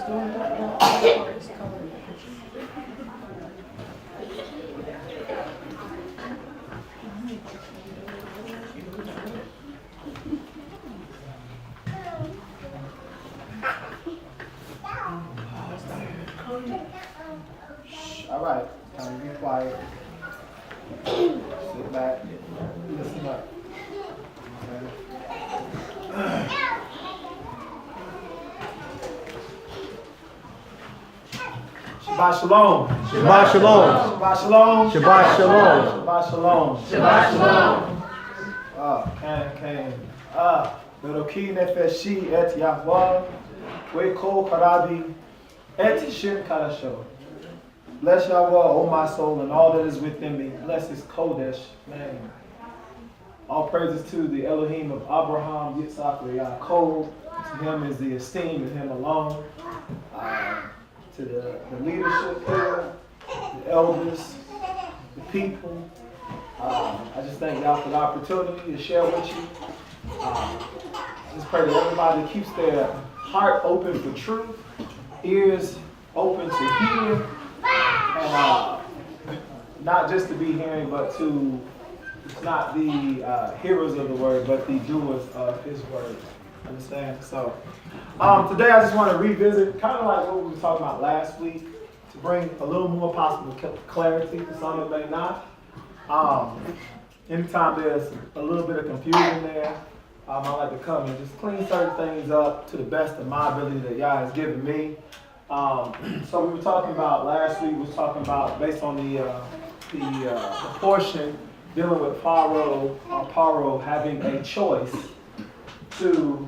All right, time to be quiet. Sit back, listen up. Shabbat shalom. Shabbat shalom. Shabbat shalom. Shabbat shalom. Shabbat shalom. Shabbat shalom. Beroki nefeshi et Yahweh, Weko karabi et shin karasho. Bless Yahweh, O my soul, and all that is within me. Bless his Kodesh name. All praises to the Elohim of Abraham, Yitzhak, and Yaakov. To him is the esteem, and him alone. To the leadership here, the elders, the people. I just thank y'all for the opportunity to share with you. I just pray that everybody keeps their heart open for truth, ears open to hear, and not just to be hearing, but to not be hearers of the word, but the doers of his word. Understand? So today I just want to revisit kind of like what we were talking about last week, to bring a little more possible clarity to some that may not. Anytime there's a little bit of confusion there, I like to come and just clean certain things up to the best of my ability that Yah has given me. So we were talking about last week, we were talking about based on the portion dealing with Paro having a choice to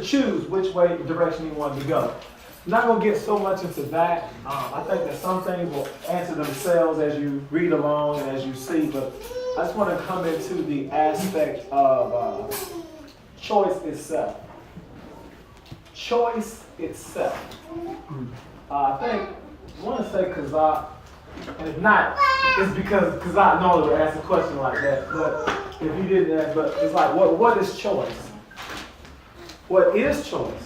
choose which direction he wanted to go. I'm not going to get so much into that. I think that some things will answer themselves as you read along and as you see, but I just want to come into the aspect of choice itself. Choice itself. I think, I want to say Kazak, and if not, it's because Kazak normally would ask a question like that, but if he didn't ask, but it's like, what is choice? What is choice?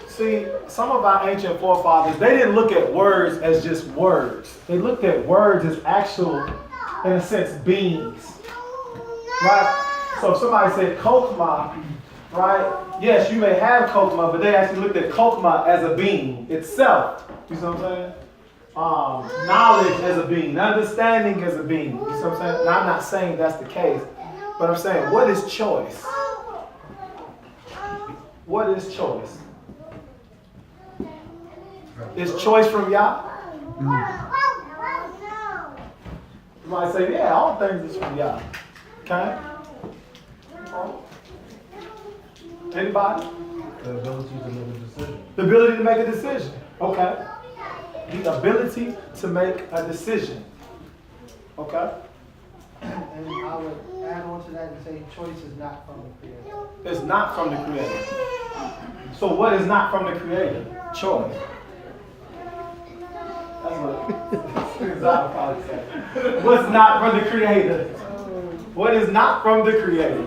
See, some of our ancient forefathers, they didn't look at words as just words. They looked at words as actual, in a sense, beings. Right? So if somebody said kokma, right? Yes, you may have kokma, but they actually looked at kokma as a being itself. You see what I'm saying? Knowledge as a being, understanding as a being. You see what I'm saying? Now, I'm not saying that's the case, but I'm saying, what is choice? What is choice? Is choice from Yah? You might say, yeah, all things is from Yah. Okay? Anybody? The ability to make a decision. The ability to make a decision. Okay. The ability to make a decision. Okay? And I would add on to that and say choice is not from the Creator. It's not from the Creator. So what is not from the Creator? Choice. That's what I'll probably say. What's not from the Creator? What is not from the Creator?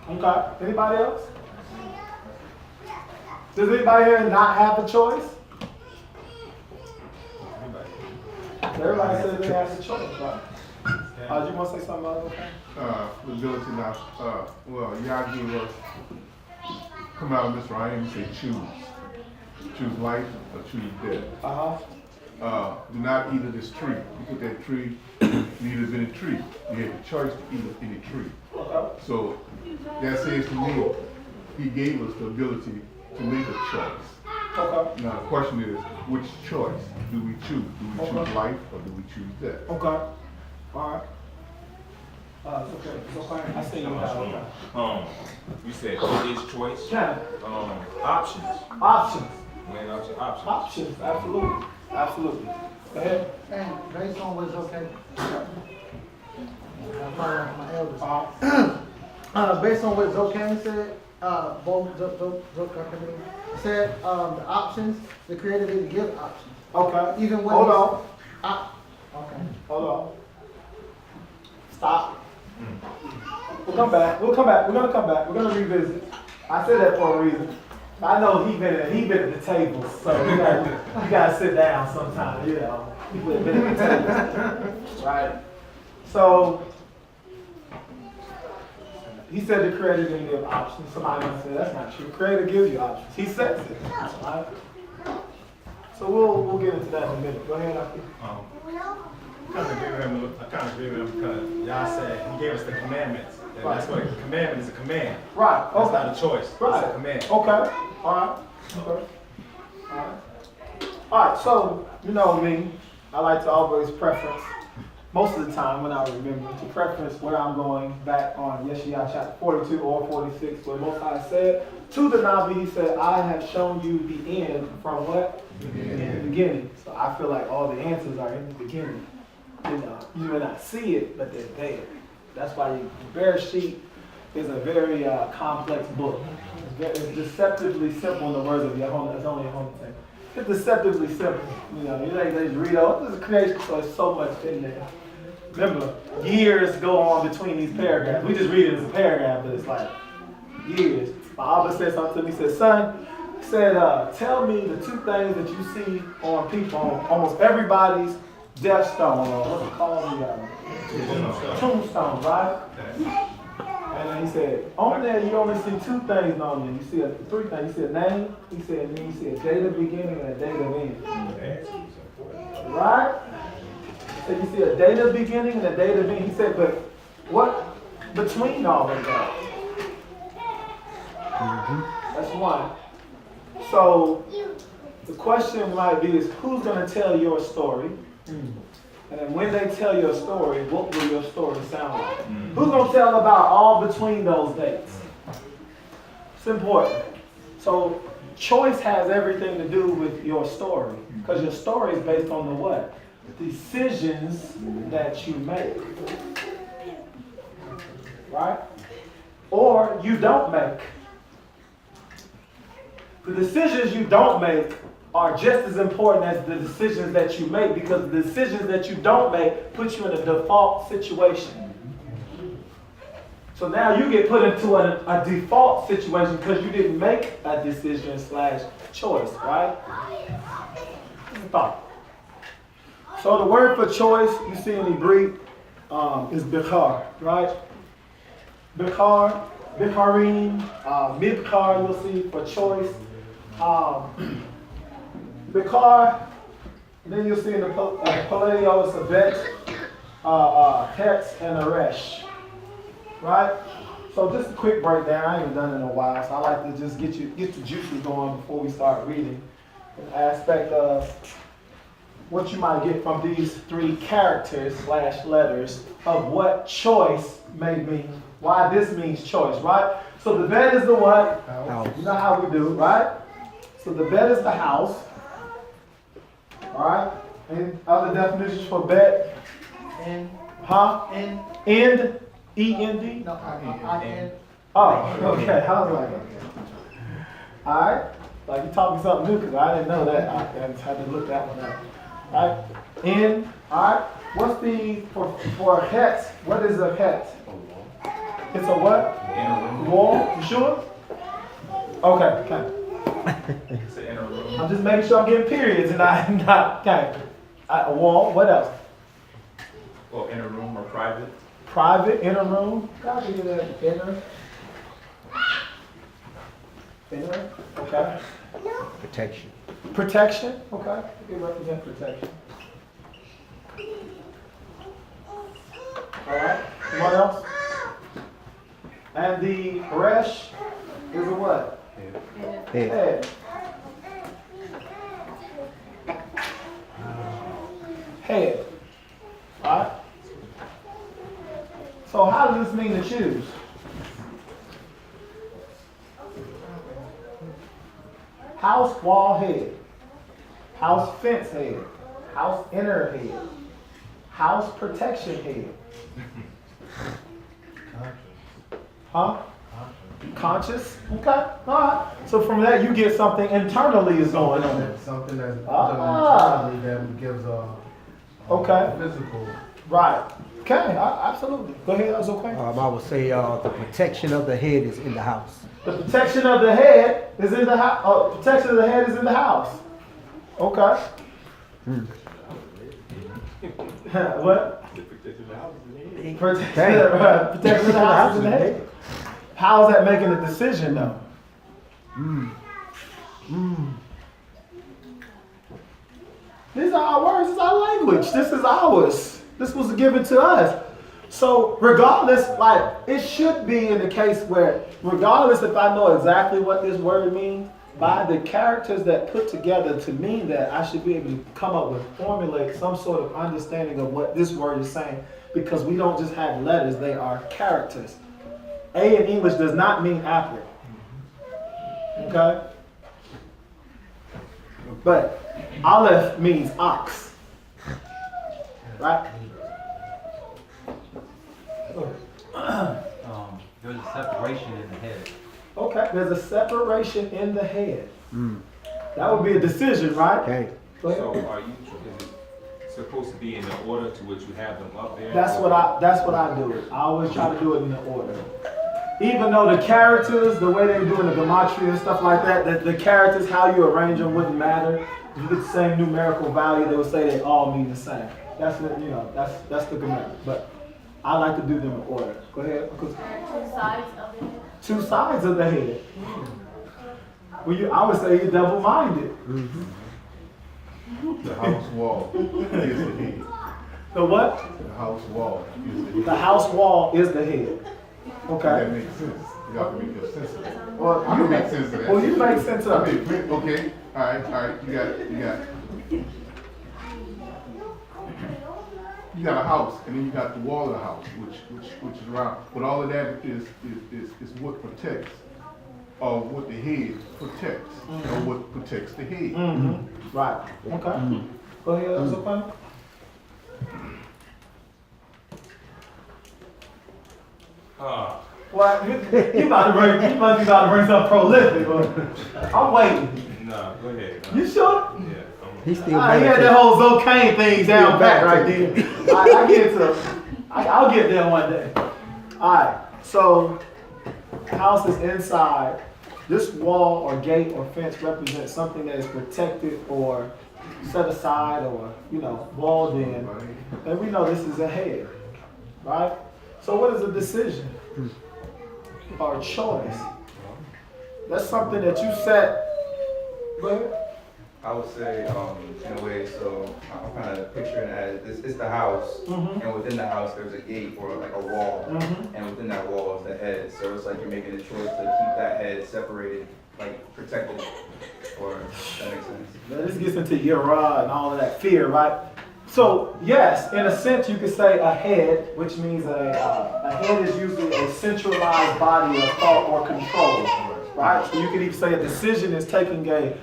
Okay. Anybody else? Does anybody here not have a choice? Everybody says they have a choice, right? You want to say something about it? The ability not, Yah gave us, come out of Mizraim and say choose. Choose life or choose death. Do not eat of this tree. Because that tree, neither is any tree. You have a choice to eat of any tree. So that says to me, he gave us the ability to make a choice. Okay. Now the question is, which choice do we choose? Do we choose life or do we choose death? Okay. All right. It's okay. It's okay. I see you. You said what is choice? Yeah. Options. Options. When options. Options. Absolutely. Absolutely. Go ahead. And based on what's okay. I follow my elders. Based on what Zokan said, said the options, the Creator didn't give options. Okay. Even when Hold on. Okay. Hold on. Stop. We'll come back. We'll come back. We're gonna come back. We're gonna revisit. I said that for a reason. I know he been at the table, so you gotta sit down sometime. You know, people have been at the table, right? So he said the Creator didn't give options. Somebody else said that's not true. The Creator gives you options. He sets it. Right? So we'll get into that in a minute. Go ahead, Aki. I kind of agree with him because y'all said he gave us the commandments. And that's what a commandment is, a command. Right. It's Okay. not a choice. Right. It's a command. Okay. All right. Okay. All right. All right. So you know me, I like to always preference. Most of the time, when I remember to preference where I'm going back on Yeshaya chapter 42 or 46, where Most High said to the Navi, he said, "I have shown you the end from what? The beginning." So I feel like all the answers are in the beginning. You know, you may not see it, but they're there. That's why Bereshit is a very complex book. It's deceptively simple in the words of Yahweh. It's only Yahweh thing. It's deceptively simple. You know, you like they just read out this is creation, so there's so much in there. Remember, years go on between these paragraphs. We just read it as a paragraph, but it's like years. My Abba said something to me. He said, "Son," he said, "tell me the two things that you see on people, on almost everybody's death stone, or what's it called, tombstone, right?" And then he said, "On there you only see two things normally. You see three things. You see a name," he said, "and then you see a date of beginning and a date of end." Right? So you see a date of beginning and a date of end. He said, "But what between all of that?" That's one. So the question might be is who's going to tell your story? And when they tell your story, what will your story sound like? Who's going to tell about all between those dates? It's important. So choice has everything to do with your story. Because your story is based on the what? Decisions that you make. Right? Or you don't make. The decisions you don't make are just as important as the decisions that you make, because the decisions that you don't make put you in a default situation. So now you get put into a default situation because you didn't make a decision / choice, right? Thought. So the word for choice you see in Hebrew is bichar, right? Bichar, bicharim, mibchar you'll see for choice. Bikar, then you'll see in the Paleo, it's a bet, Hetz, and a resh. Right? So just a quick breakdown. I ain't done it in a while, so I like to just get the juices going before we start reading. An aspect of what you might get from these three characters / letters of what choice may mean. Why this means choice, right? So the bet is the what? House. You know how we do, right? So the bet is the house. Alright? And other definitions for bet? And, Huh? and, End? E-N-D? no, I Oh, okay. I was like, alright. Like you taught me something new because I didn't know that. I just had to look that one up. Alright? End. Alright. What's the, for a het, what is a het? It's a what? Wall? You sure? Okay. It's an inner room. I'm just making sure I'm getting periods and not okay. A wall. What else? Or inner room or private. Private, inner room. God, give that inner. Inner. Okay. Protection. Protection. Okay. It represent protection. All right. What else? And the resh is a what? Head. Head. Head. Alright? So how does this mean to choose? House wall head. House fence head. House inner head. House protection head. Huh? Conscious? Okay. Alright. So from that you get something internally is going on. Something that's Ah. done internally that gives a Okay. physical. Right. Okay, absolutely. Go ahead, that's okay. I would say the protection of the head is in the house. The protection of the head is in the house. Protection of the head is in the house. Okay. What? Protection of the house is in the head. How is that making a decision though? These are our words, this is our language, this is ours. This was given to us. So regardless, like it should be in the case where regardless if I know exactly what this word means, by the characters that put together to mean that, I should be able to come up with, formulate some sort of understanding of what this word is saying, because we don't just have letters, they are characters. A in English does not mean apple. Okay? But Aleph means ox. Right? There's a separation in the head. Okay, there's a separation in the head. That would be a decision, right? Okay. Go ahead. So is it supposed to be in the order to which you have them up there? That's what I do. I always try to do it in the order. Even though the characters, the way they do in the gematria and stuff like that, the characters, how you arrange them wouldn't matter. If you get the same numerical value, they would say they all mean the same. That's what, that's the gematria. But I like to do them in order. Go ahead. Two sides of the head. Two sides of the head. Well, I would say you're double-minded. The house wall is the head. The what? The house wall is the head. The house wall is the head. Okay. That makes sense. You got to make your sense of that. Well, I can make sense of that. Well, you make sense of it. Okay. All right. You got a house, and then you got the wall of the house, which is around. But all of that is what protects, or what the head protects, or what protects the head. Right. Okay. Go ahead, that's okay. Well, you must be about to bring something prolific, but I'm waiting. No, go ahead. You sure? Yeah. He's still He had that whole Zocaine thing down back right there. I'll get to I'll get there one day. Alright, so the house is inside. This wall or gate or fence represents something that is protected or set aside or, walled in. And we know this is a head, right? So what is a decision or a choice? That's something that you set. Go ahead. I would say, in a way, so I'm kind of picturing it as it's the house, and within the house there's a gate or like a wall, and within that wall is the head. So it's like you're making a choice to keep that head separated, like protected, or if that makes sense. Now, this gets into Yara and all of that fear, right? So yes, in a sense you could say a head, which means a head is usually a centralized body of thought or control, right? So you could even say a decision is taking a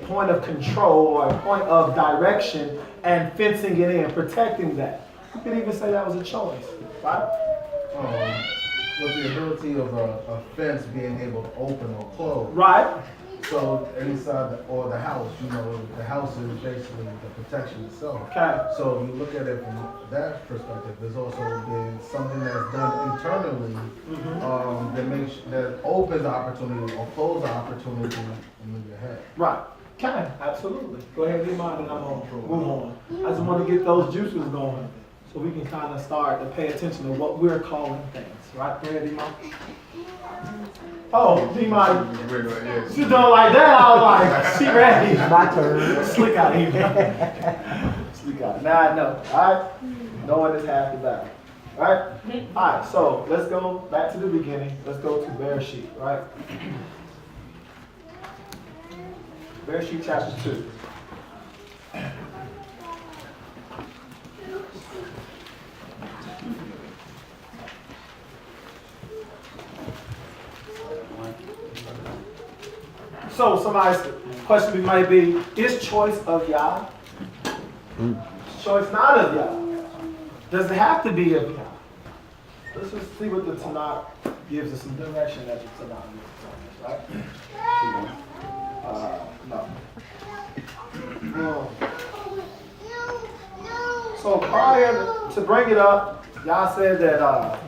point of control or a point of direction and fencing it in, protecting that. You could even say that was a choice, right? With the ability of a fence being able to open or close. Right. So inside the house, the house is basically the protection itself. Okay. So you look at it from that perspective. There's also been something that's done internally that opens the opportunity or closes the opportunity in your head. Right. Okay. Absolutely. Go ahead, Iman, and I'm gonna move on. I just want to get those juices going so we can kind of start to pay attention to what we're calling things. Right? Go ahead, Iman. Oh, Iman. She done like that. I was like, she ready. My turn. Slick out here. Slick out. Now I know. Alright? Knowing is half the battle. Alright? Alright, so let's go back to the beginning. Let's go to Bereshit, right? Bereshit chapter 2. So somebody's question might be, is choice of Yah? Choice not of Yah. Does it have to be of Yah? Let's just see what the Tanakh gives us, some direction that the Tanakh gives us on this, right? No. So So prior to bring it up, y'all said that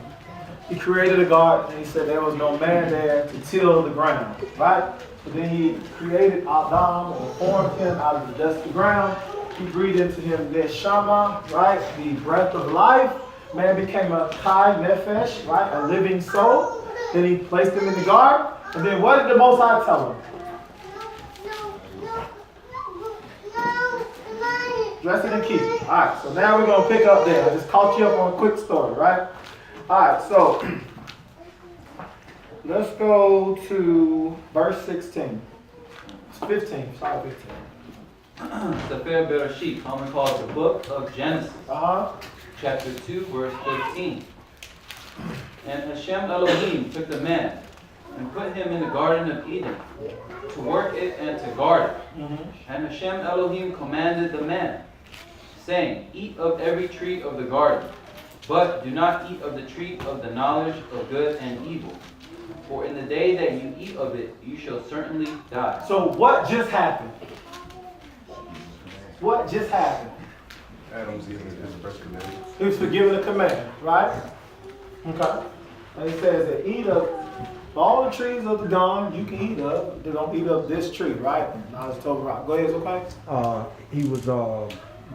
he created a garden and he said there was no man there to till the ground, right? So then he created Adam or formed him out of the dust of the ground. He breathed into him neshama, right? The breath of life. Man became a kai nefesh, right? A living soul. Then he placed him in the garden. And then what did the Most High tell him? Dress it and keep it. Alright, so now we're going to pick up there. I just caught you up on a quick story, right? Alright, so let's go to verse 16. It's 15. Sorry, 15. Sefer Bereshit, commonly called the book of Genesis. Chapter 2, verse 15. And Hashem Elohim took the man and put him in the Garden of Eden to work it and to guard it. And Hashem Elohim commanded the man, saying, eat of every tree of the garden, but do not eat of the tree of the knowledge of good and evil. For in the day that you eat of it, you shall certainly die. So what just happened? What just happened? Adam's given his first commandment. He was forgiven a command, right? Okay. And he says that eat of all the trees of the garden you can eat of. They don't eat of this tree, right? Now it's told rock. Go ahead, okay? He was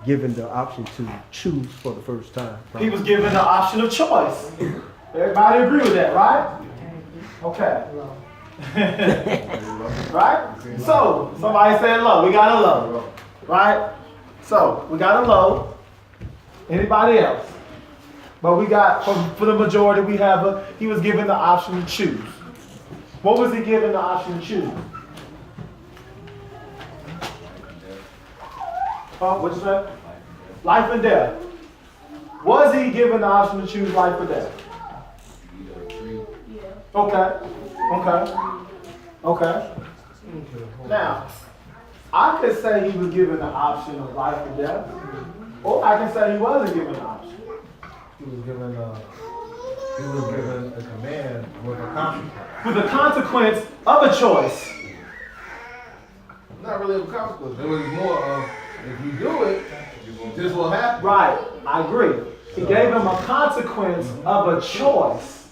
given the option to choose for the first time. He was given the option of choice. Everybody agree with that, right? Okay. Right? So, somebody said low. We got a low. Right? So, we got a low. Anybody else? But we got, for the majority, we have he was given the option to choose. What was he given the option to choose? What'd you say? Life and death. Was he given the option to choose life or death? Okay. Now, I could say he was given the option of life or death, or I can say he wasn't given the option. He was given a command with a consequence. With the consequence of a choice. Not really a consequence. It was more of, if you do it, this will happen. Right, I agree. He gave him a consequence of a choice.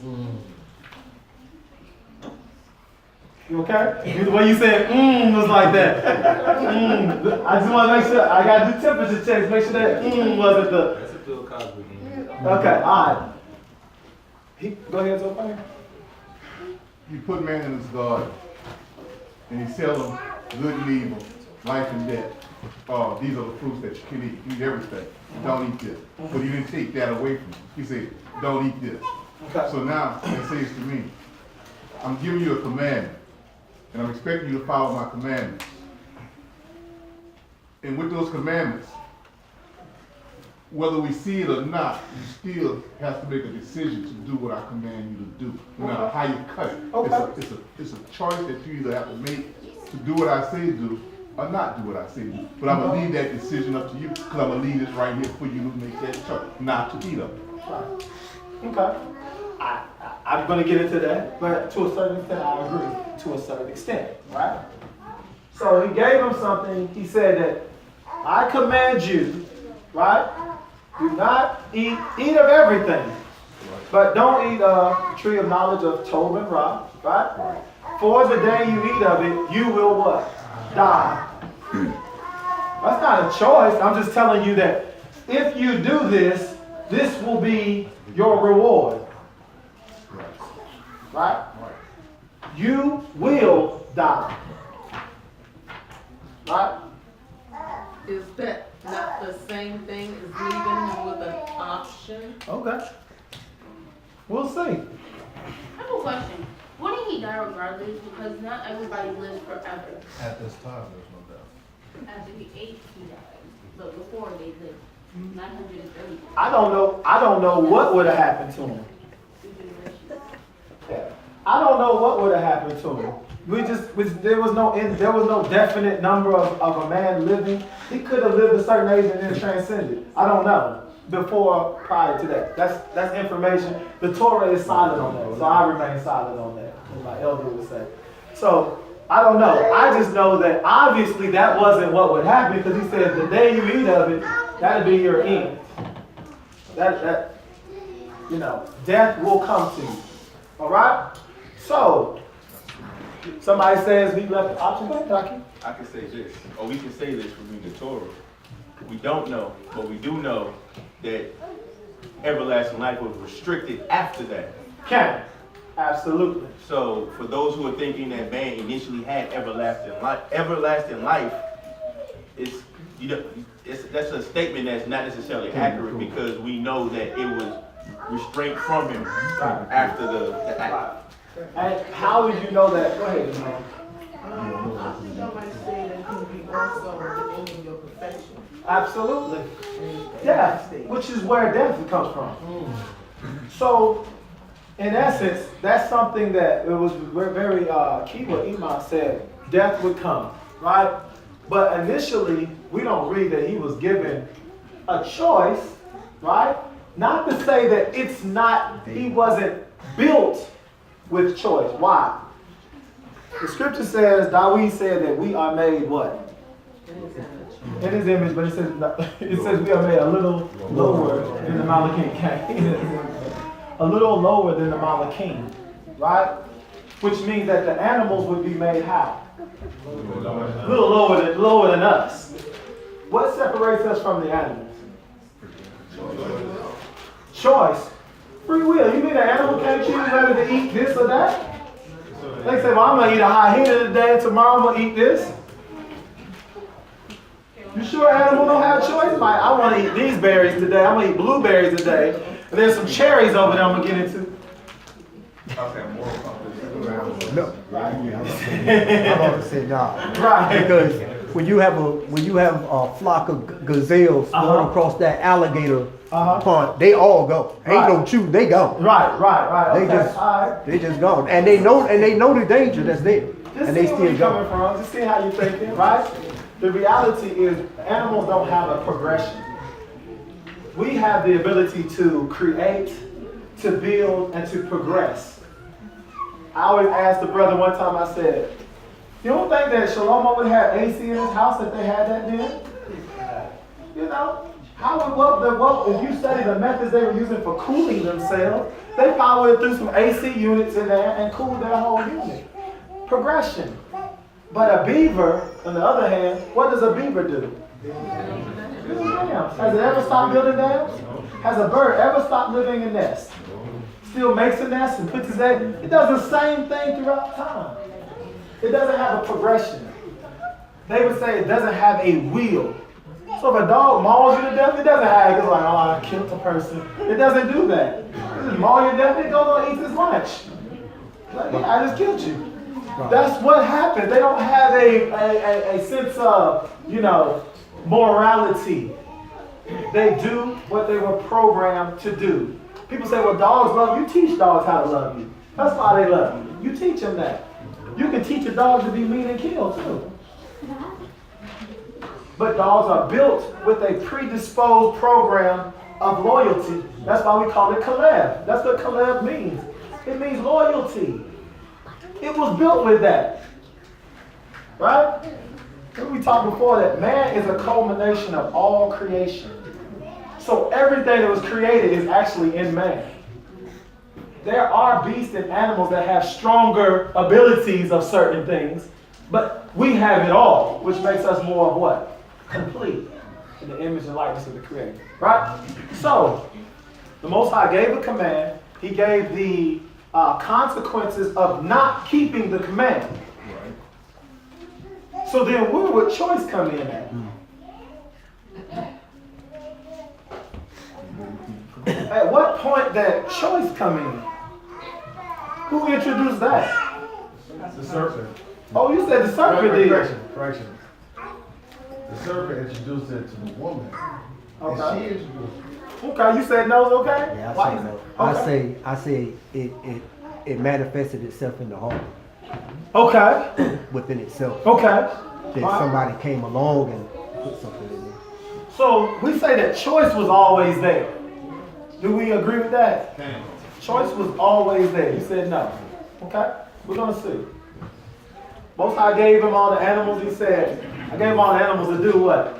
You okay? The way you said was like that. I just want to make sure, I got to do temperature checks, make sure that wasn't the... That's a Bill Cosby game. Okay, all right. Go ahead, Zophar. He put man in his garden, and he tell him good and evil, life and death. These are the fruits that you can eat. Eat everything. Don't eat this. But he didn't take that away from him. He said, don't eat this. Okay. So now, it says to me, I'm giving you a commandment, and I'm expecting you to follow my commandments. And with those commandments, whether we see it or not, you still have to make a decision to do what I command you to do, no matter how you cut it. Okay. It's a choice that you either have to make to do what I say do or not do what I say do. But I'm going to leave that decision up to you, because I'm going to leave this right here for you to make that choice, not to eat of it. Right. Okay. I'm going to get into that, but to a certain extent, I agree. To a certain extent, right? So he gave him something. He said that I command you, right? Do not eat of everything, but don't eat the tree of knowledge of Tov and Ra, right? For the day you eat of it, you will what? Die. That's not a choice. I'm just telling you that if you do this, this will be your reward. Right? You will die. Right? Is that not the same thing as leaving him with an option? Okay. We'll see. I have a question. Wouldn't he die regardless? Because not everybody lives forever. At this time, there's no doubt. After he ate, he died. But before they lived 930. I don't know what would have happened to him. I don't know what would have happened to him. There was no definite number of a man living. He could have lived a certain age and then transcended. I don't know. Prior to that. That's information. The Torah is silent on that. So I remain silent on that, as my elder would say. So I don't know. I just know that obviously that wasn't what would happen, because he said the day you eat of it, that'll be your end. That you know, death will come to you. All right. So somebody says we left the option. Go ahead, Doc. I can say this, or we can say this from reading the Torah. We don't know, but we do know that everlasting life was restricted after that. Can. Absolutely. So for those who are thinking that man initially had everlasting life, that's a statement that's not necessarily accurate because we know that it was restrained from him after the act. And how would you know that? Go ahead, man. Somebody say that can be also the end of your perfection. Absolutely. Death, which is where death comes from. So, in essence, that's something that it was very key what Iman said. Death would come, right? But initially, we don't read that he was given a choice, right? Not to say that he wasn't built with choice. Why? The scripture says, Dawid said that we are made what? In his image, but it says we are made a little lower than the Malachim. A little lower than the Malachim, right? Which means that the animals would be made how? A little lower than us. What separates us from the animals? Choice. Free will. You mean an animal can't choose whether to eat this or that? They say, well, I'm going to eat a hyena today, and tomorrow I'm going to eat this. You sure animals don't have choice? Like, I want to eat these berries today. I'm going to eat blueberries today. And there's some cherries over there I'm going to get into. No. I'm about to say no. Right. Because when you have a flock of gazelles going across that alligator pond, they all go. Ain't no chew, they go. Right. They just gone. And they know the danger that's there. Just and they see where still you're coming from. Just see how you're thinking, right? The reality is animals don't have a progression. We have the ability to create, to build, and to progress. I always asked the brother one time, I said, you don't think that Shlomo would have AC in his house if they had that then? You know? If you study the methods they were using for cooling themselves, they probably would have threw some AC units in there and cooled their whole unit. Progression. But a beaver, on the other hand, what does a beaver do? Has it ever stopped building dams? Has a bird ever stopped living in nests? Still makes a nest and puts his egg. It does the same thing throughout time. It doesn't have a progression. They would say it doesn't have a will. So if a dog mauls you to death, it doesn't have, it's like, oh, I killed a person. It doesn't do that. It just maul you to death, it goes and eats his lunch. Like, yeah, I just killed you. That's what happens. They don't have a sense of, morality. They do what they were programmed to do. People say, well, dogs love you. Teach dogs how to love you. That's why they love you. You teach them that. You can teach a dog to be mean and kill, too. But dogs are built with a predisposed program of loyalty. That's why we call it Caleb. That's what Caleb means. It means loyalty. It was built with that. Right? We talked before that man is a culmination of all creation. So everything that was created is actually in man. There are beasts and animals that have stronger abilities of certain things, but we have it all, which makes us more of what? Complete in the image and likeness of the Creator. Right? So, the Most High gave a command. He gave the consequences of not keeping the command. So then where would choice come in at? At what point did choice come in? Who introduced that? The serpent. Oh, you said the serpent did. Correction. The serpent introduced it to the woman. Okay. And she introduced it. Okay, you said no, okay? Yeah, Why I is say it? no. Okay. I say it manifested itself in the heart Okay. within itself. Okay. That somebody came along and put something in there. So we say that choice was always there. Do we agree with that? Choice was always there. You said no. Okay? We're going to see. Most High gave him all the animals. He said, I gave him all the animals to do what?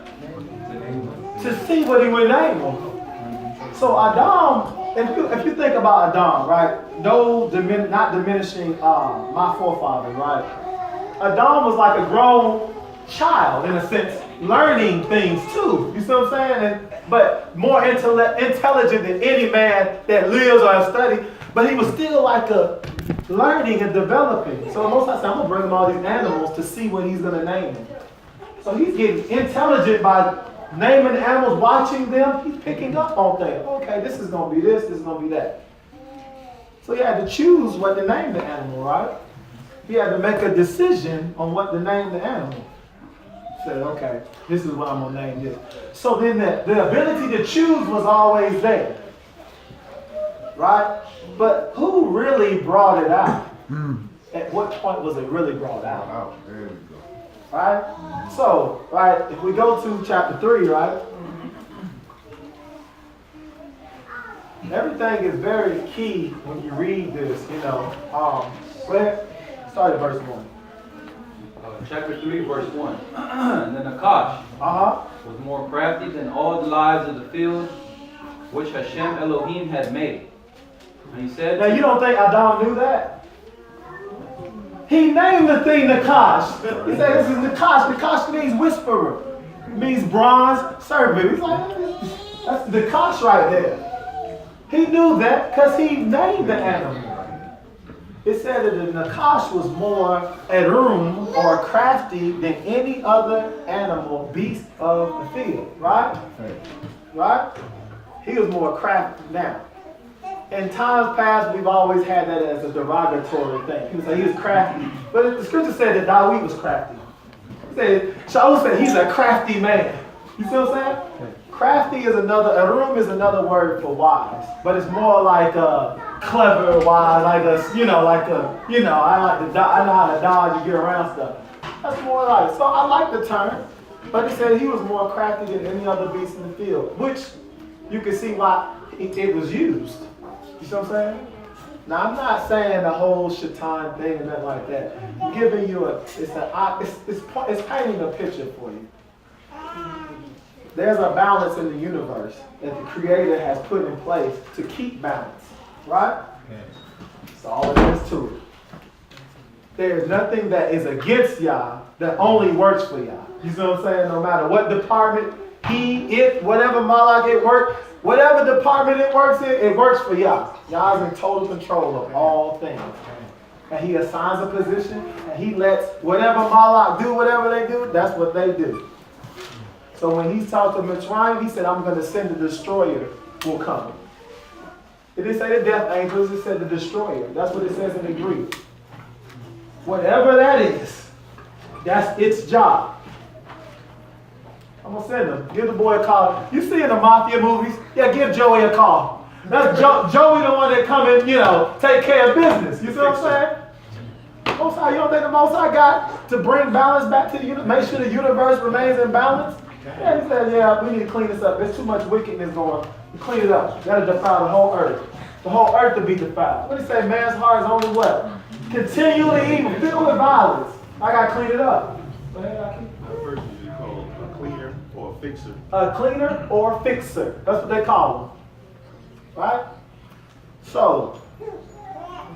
To see what he would name them. So Adam, if you think about Adam, right? No, not diminishing my forefather, right? Adam was like a grown child in a sense, learning things too. You see what I'm saying? But more intelligent than any man that lives or has studied. But he was still like a learning and developing. So most of the time, I'm gonna bring him all these animals to see what he's gonna name them. So he's getting intelligent by naming the animals, watching them. He's picking up on things. Okay, this is gonna be this is gonna be that. So he had to choose what to name the animal, right? He had to make a decision on what to name the animal. Said, okay, this is what I'm gonna name this. So then the ability to choose was always there, right? But who really brought it out? At what point was it really brought out? Oh, there we go. Right? So, right, if we go to chapter 3, right? Everything is very key when you read this, you know. Go ahead. Start at verse 1. Chapter 3, verse 1. And then Nakash was more crafty than all the lives of the field which Hashem Elohim had made. And he said, now you don't think Adam knew that? He named the thing Nakash. He said this is Nakash. Nakash means whisperer. It means bronze serpent. He's like, that's Nakash right there. He knew that because he named the animal. It said that the Nakash was more arum or crafty than any other animal, beast of the field. Right? Right? He was more crafty now. In times past, we've always had that as a derogatory thing. People say he was crafty. But the scripture said that Dawid was crafty. It said, Shaul said he's a crafty man. You see what I'm saying? Crafty is arum is another word for wise. But it's more like a clever wise, I know how to dodge and get around stuff. That's more like it. So I like the term. But he said he was more crafty than any other beast in the field. Which you can see why it was used. You see what I'm saying? Now I'm not saying the whole shaitan thing and nothing like that. I'm giving you it's painting a picture for you. There's a balance in the universe that the Creator has put in place to keep balance, right? That's all there is to it. There's nothing that is against Yah that only works for Yah. You see what I'm saying? No matter what department whatever malak it works. Whatever department it works in, it works for Yah. Yah is in total control of all things. And he assigns a position, and he lets whatever malak do whatever they do, that's what they do. So when he talked to Mitzrayim, he said, I'm going to send the destroyer will come. It didn't say the death angels, it said the destroyer. That's what it says in the Greek. Whatever that is, that's its job. I'm going to send him. Give the boy a call. You see in the mafia movies? Yeah, give Joey a call. That's Joey the one that come and, take care of business. You see what I'm saying? Most High, you don't think the Most High got to bring balance back to the universe, make sure the universe remains in balance? Yeah, he said, yeah, we need to clean this up. There's too much wickedness going on. Clean it up. That'll defile the whole earth. The whole earth will be defiled. What did he say? Man's heart is only what? Continually evil, filled with violence. I got to clean it up. That person is called a cleaner or a fixer. A cleaner or fixer. That's what they call them. Right? So,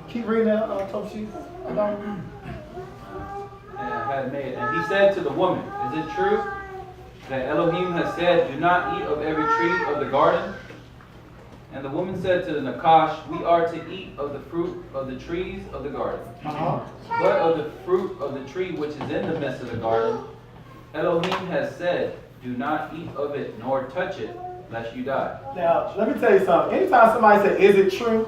keep reading that, Toshi. And he said to the woman, is it true that Elohim has said, do not eat of every tree of the garden? And the woman said to the Nakash, we are to eat of the fruit of the trees of the garden. But of the fruit of the tree which is in the midst of the garden, Elohim has said, do not eat of it nor touch it, lest you die. Now, let me tell you something. Anytime somebody says, is it true?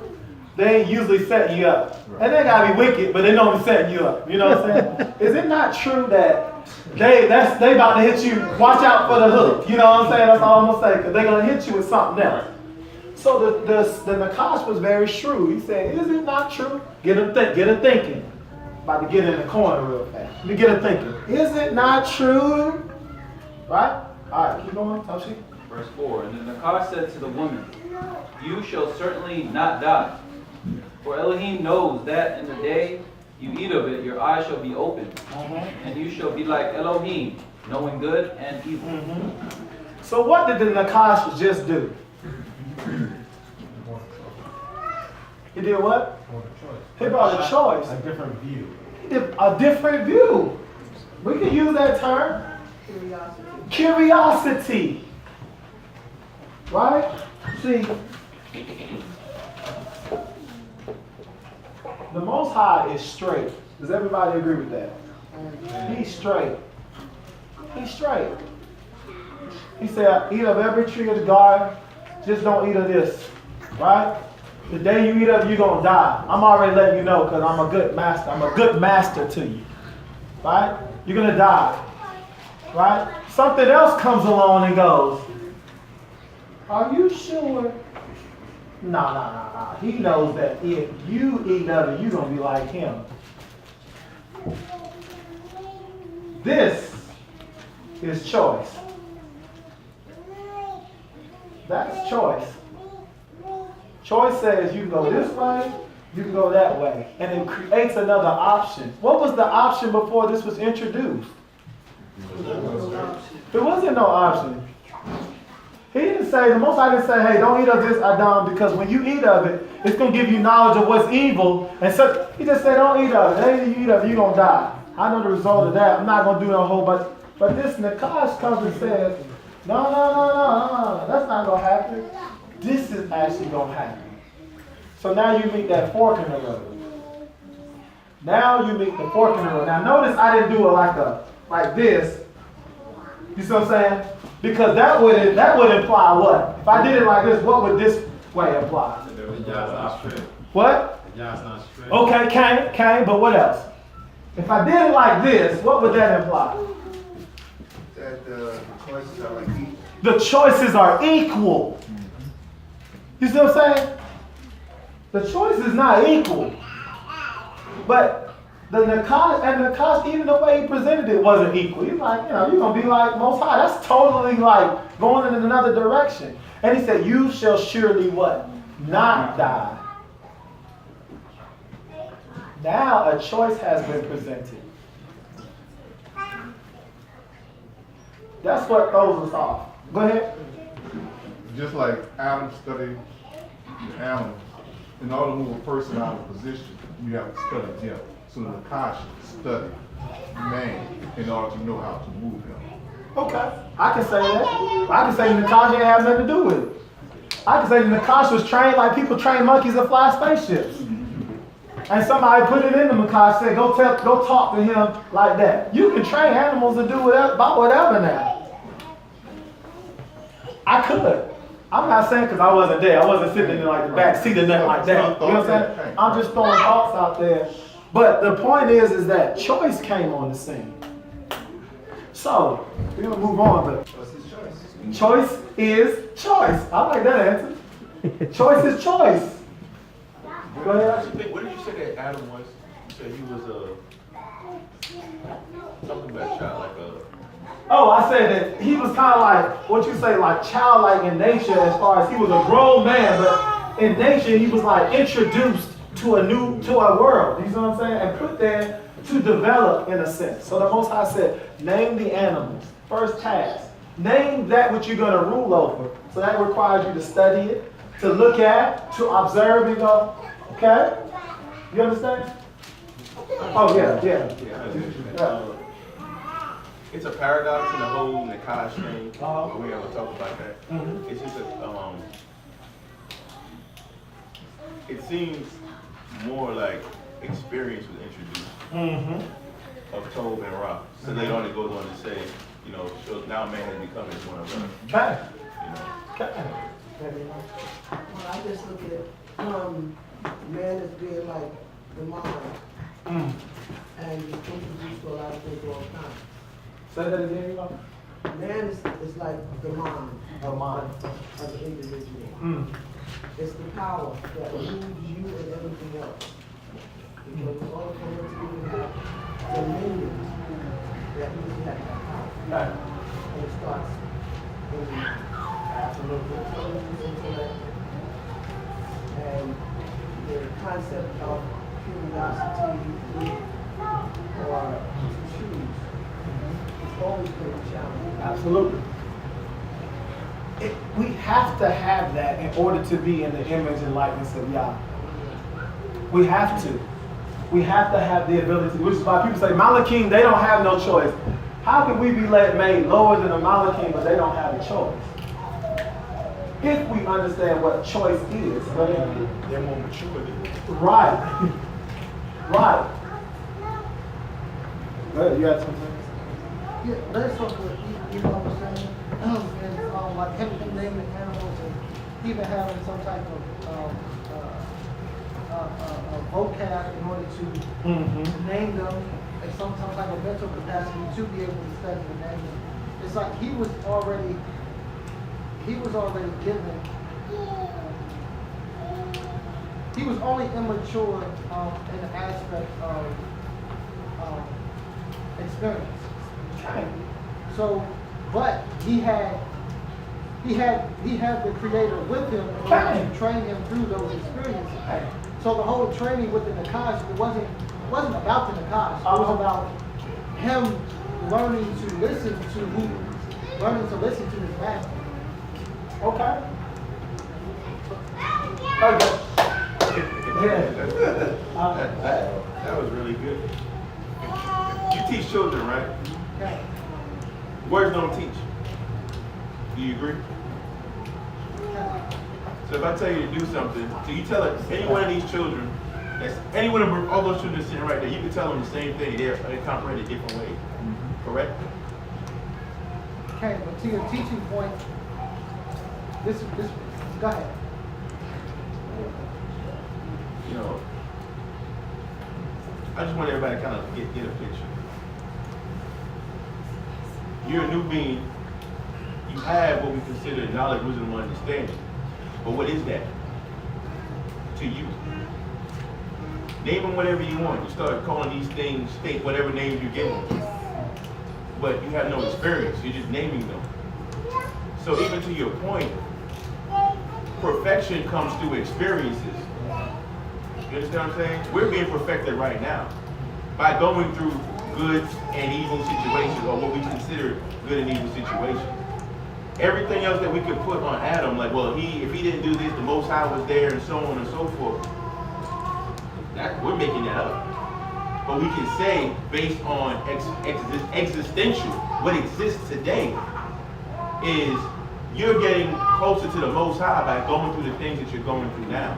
They ain't usually setting you up. Right. And they gotta be wicked, but they know they're setting you up. You know what I'm saying? Is it not true that they about to hit you? Watch out for the hook. You know what I'm saying? That's all I'm gonna say, because they're gonna hit you with something else. So the Nakash was very shrewd. He said, is it not true? Get him thinking. About to get in the corner real fast. Let me get him thinking. Is it not true? Right? All right, keep going, Toshi. Verse 4, and the Nakash said to the woman, you shall certainly not die. For Elohim knows that in the day you eat of it, your eyes shall be opened, and you shall be like Elohim, knowing good and evil. So what did the Nakash just do? He did what? He brought a choice. A different view. A different view. We can use that term. Curiosity. Right? See, the Most High is straight. Does everybody agree with that? He's straight. He's straight. He said, eat of every tree of the garden, just don't eat of this. Right? The day you eat of it, you're going to die. I'm already letting you know because I'm a good master. I'm a good master to you. Right? You're going to die. Right? Something else comes along and goes, are you sure? No. He knows that if you eat of it, you're going to be like him. This is choice. That's choice. Choice says you can go this way, you can go that way. And it creates another option. What was the option before this was introduced? There wasn't no option. He didn't say, the Most High didn't say, hey, don't eat of this, Adam, because when you eat of it, it's going to give you knowledge of what's evil. And so he just said, don't eat of it. Anything you eat of it, you're going to die. I know the result of that. I'm not going to do no whole bunch. But this Nakash comes and says, no. That's not going to happen. This is actually going to happen. So now you meet that fork in the road. Now you meet the fork in the road. Now notice I didn't do it like this. You see what I'm saying? Because that would imply what? If I did it like this, what would this way imply? What? Okay, came, but what else? If I did it like this, what would that imply? That the choices are like equal. The choices are equal. You see what I'm saying? The choice is not equal. But the Nakash, even the way he presented it wasn't equal. He's like, you're going to be like Most High. That's totally like going in another direction. And he said, you shall surely what? Not die. Now a choice has been presented. That's what throws us off. Go ahead. Just like Adam studied the animals, in order to move a person out of position, you have to study them. So the Nakash studied man in order to know how to move him. Okay, I can say that. I can say the Nakash ain't have nothing to do with it. I can say the Nakash was trained like people train monkeys to fly spaceships. And somebody put it in the Nakash, said, go talk to him like that. You can train animals to do whatever now. I could. I'm not saying because I wasn't there. I wasn't sitting in like the back seat or nothing like that. You know what I'm saying? I'm just throwing thoughts out there. But the point is that choice came on the scene. So, we're going to move on. But choice is choice. I like that answer. Choice is choice. Go ahead. What did you say that Adam was? You said he was something about child, like a... Oh, I said that he was kind of like, what you say, like childlike in nature as far as he was a grown man, but in nature he was like introduced to a world. You know what I'm saying? And put there to develop in a sense. So the Most High said, name the animals. First task. Name that which you're going to rule over. So that requires you to study it, to look at, to observe and go, okay? You understand? Oh, yeah. It's a paradox in the whole Nakash thing, but we never talk about that. It's just that it seems more like experience was introduced of Tob and Ra. So later on it goes on to say, so now man has become as one of us. Okay. Well, I just look at man as being like the mind, and you introduced to a lot of things all the time. Say that again, Man is like the mind of the individual. It's the power that moves you and everything else. Because in order for us to even have dominion, that means you have that power. And it starts in absolute intellect and the concept of curiosity or to choose. Always been a challenge. Absolutely. we have to have that in order to be in the image and likeness of Yah. We have to. We have to have the ability, which is why people say Malachim, they don't have no choice. How can we be made lower than a Malachim, but they don't have a choice? If we understand what choice is. They're more mature than you. Right. Right. Go ahead, you had something? Yeah, that's what you know what I'm saying? And like him naming animals and even having some type of vocab in order to name them and some type of mental capacity to be able to study and name them. It's like he was already given. He was only immature in the aspect of experience. So, but he had the Creator with him in order to train him through those experiences. So the whole training with the Nakash, it wasn't about the Nakash. It was about him learning to listen to his master. Okay. That was really good. You teach children, right? Okay. Words don't teach. Do you agree? So if I tell you to do something, so you tell any one of these children, any one of all those children sitting right there, you can tell them the same thing. They comprehend it different ways. Correct? Okay, but to your teaching point, this go ahead. You know, I just want everybody to kind of get a picture. You're a new being. You have what we consider knowledge, wisdom, and understanding. But what is that to you? Name them whatever you want. You start calling these things, state whatever names you give them. But you have no experience. You're just naming them. So even to your point, perfection comes through experiences. You understand what I'm saying? We're being perfected right now by going through good and evil situations, or what we consider good and evil situations. Everything else that we could put on Adam, like, well, if he didn't do this, the Most High was there, and so on and so forth. We're making that up. But we can say, based on existential, what exists today, is you're getting closer to the Most High by going through the things that you're going through now.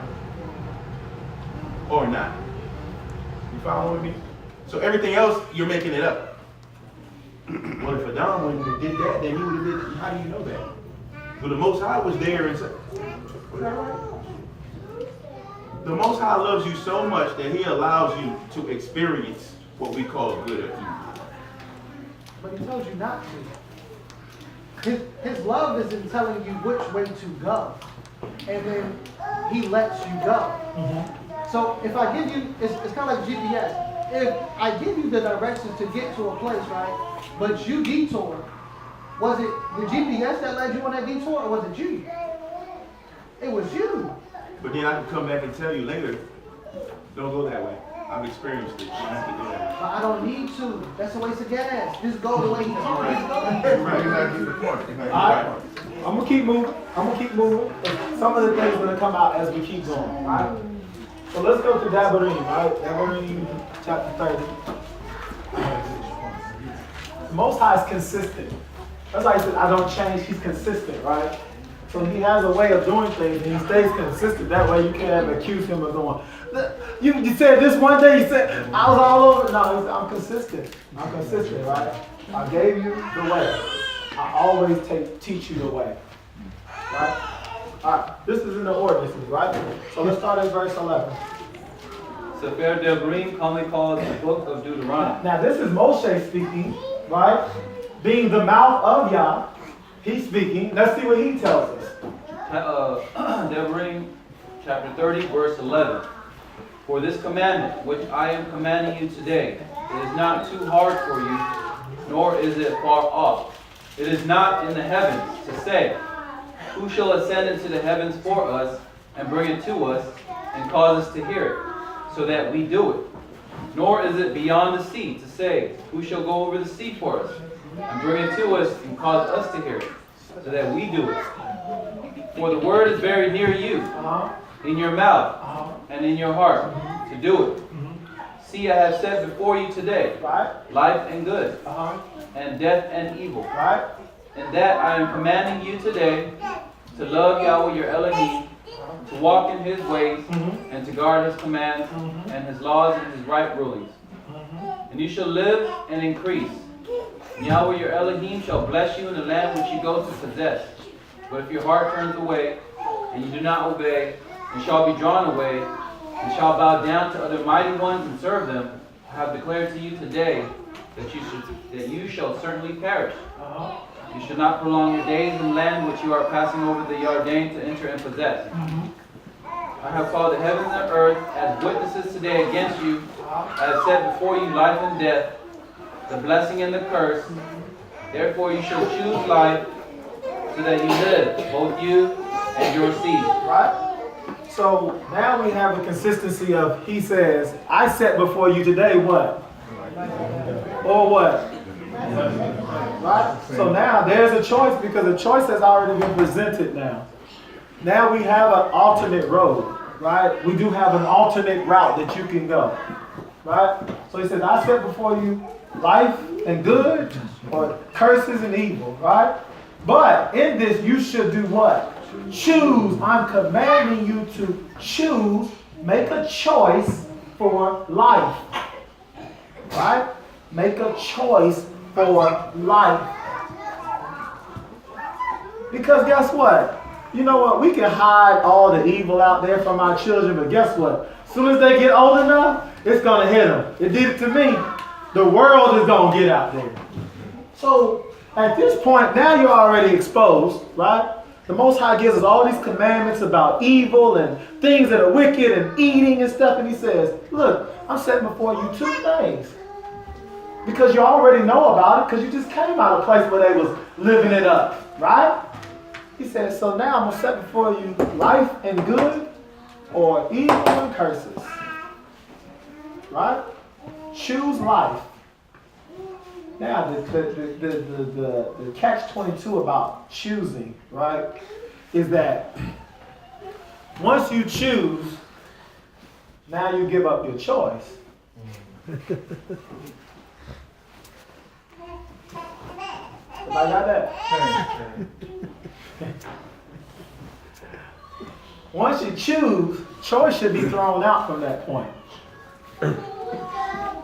Or not. You following me? So everything else, you're making it up. Well, if Adam wouldn't have did that, then he would have did. How do you know that? Well, the Most High was there and said, was that right? The Most High loves you so much that He allows you to experience what we call good or evil. But He tells you not to. His love is in telling you which way to go, and then He lets you go. So if I give you, it's kind of like GPS. If I give you the directions to get to a place, right, but you detour, was it the GPS that led you on that detour, or was it you? It was you. But then I can come back and tell you later, don't go that way. I've experienced it. You don't have to do that. But I don't need to. That's a waste of gas. Just go the way He told me to go. Alright, I'm gonna keep moving. Some of the things are gonna come out as we keep going, right? So let's go to Dabarim, right? Dabarim chapter 30. The Most High is consistent. That's why He said, I don't change. He's consistent, right? So He has a way of doing things, and He stays consistent. That way you can't ever accuse Him of going, you said this one day, you said, I was all over. No, I'm consistent. I'm consistent, right? I gave you the way. I always teach you the way. Right? Alright, this is in the ordinances, right? So let's start at verse 11. Sefer Devarim, commonly called the book of Deuteronomy. Now this is Moshe speaking, right? Being the mouth of Yah, he's speaking. Let's see what he tells us. Devarim, chapter 30, verse 11. For this commandment, which I am commanding you today, it is not too hard for you, nor is it far off. It is not in the heavens to say, who shall ascend into the heavens for us, and bring it to us, and cause us to hear it, so that we do it? Nor is it beyond the sea to say, who shall go over the sea for us, and bring it to us, and cause us to hear it? so that we do it. For the word is very near you, in your mouth and in your heart, to do it. See, I have set before you today life and good, and death and evil. And that I am commanding you today to love Yahweh your Elohim, to walk in his ways, and to guard his commands, and his laws and his right rulings. And you shall live and increase. And Yahweh your Elohim shall bless you in the land which you go to possess. But if your heart turns away, and you do not obey, and shall be drawn away, and shall bow down to other mighty ones and serve them, I have declared to you today that you shall certainly perish. You shall not prolong your days in the land which you are passing over the Jordan to enter and possess. I have called the heavens and the earth as witnesses today against you. I have set before you life and death, the blessing and the curse. Therefore you shall choose life, so that you live, both you and your seed. Right? So now we have a consistency of, he says, I set before you today what? Or what? Right? So now there's a choice, because the choice has already been presented now. Now we have an alternate road, right? We do have an alternate route that you can go, right? So he says, I set before you life and good, or curses and evil, right? But in this, you should do what? Choose. I'm commanding you to choose, make a choice for life, right? Make a choice for life. Because guess what? You know what? We can hide all the evil out there from our children, but guess what? As soon as they get old enough, it's going to hit them. It did it to me. The world is going to get out there. So at this point, now you're already exposed, right? The Most High gives us all these commandments about evil and things that are wicked and eating and stuff. And he says, look, I'm setting before you two things. Because you already know about it, because you just came out of a place where they was living it up, right? He says, so now I'm going to set before you life and good, or evil and curses. Right? Choose life. Now, the catch-22 about choosing, right, is that once you choose, now you give up your choice. I got that? Once you choose, choice should be thrown out from that point.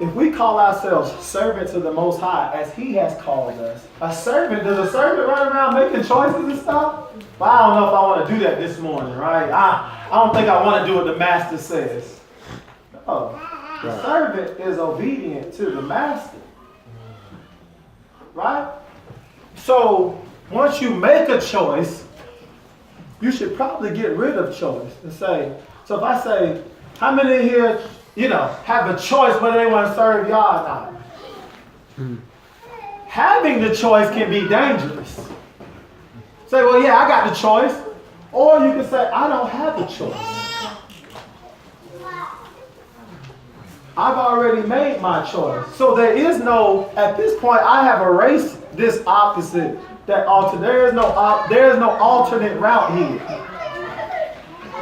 If we call ourselves servants of the Most High, as He has called us, does a servant run around making choices and stuff? Well, I don't know if I want to do that this morning, right? I don't think I want to do what the Master says. No. The servant is obedient to the Master. Right? So, once you make a choice, you should probably get rid of choice and say, so if I say, how many here, have a choice whether they want to serve y'all or not? Having the choice can be dangerous. Say, well, yeah, I got the choice. Or you can say, I don't have a choice. I've already made my choice. So there is no, at this point, I have erased this opposite, that alternate. There is no alternate route here.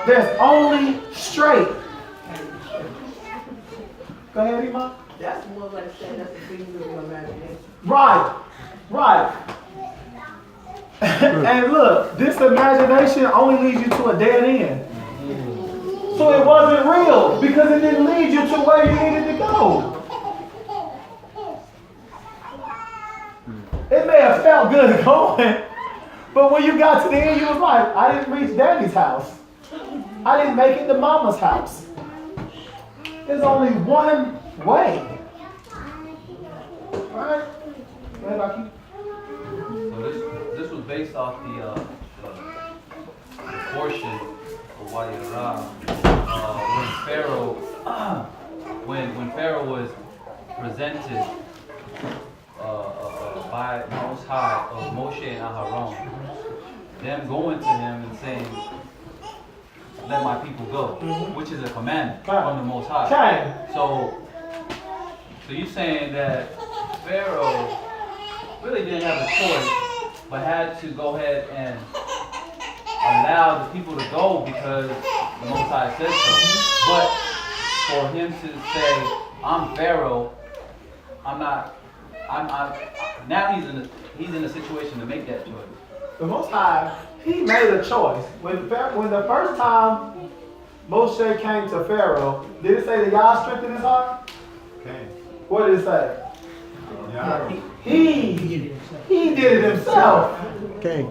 There's only straight. Go ahead, Iman. That's more like saying that's the things of your imagination. Right. And look, this imagination only leads you to a dead end. So it wasn't real because it didn't lead you to where you needed to go. It may have felt good going, but when you got to the end, you was like, I didn't reach Daddy's house. I didn't make it to Mama's house. There's only one way. Right? Go ahead, Aki. So this was based off the portion of Wayarah when Pharaoh was presented by Most High of Moshe and Aharon, them going to him and saying, let my people go, which is a commandment from the Most High. So you're saying that Pharaoh really didn't have a choice but had to go ahead and allow the people to go because the Most High said so. But for him to say, I'm Pharaoh, now he's in a situation to make that choice. The Most High, he made a choice. When the first time Moshe came to Pharaoh, did it say that Yah strengthened his heart? Okay. What did it say? Yeah. He did it himself. Okay.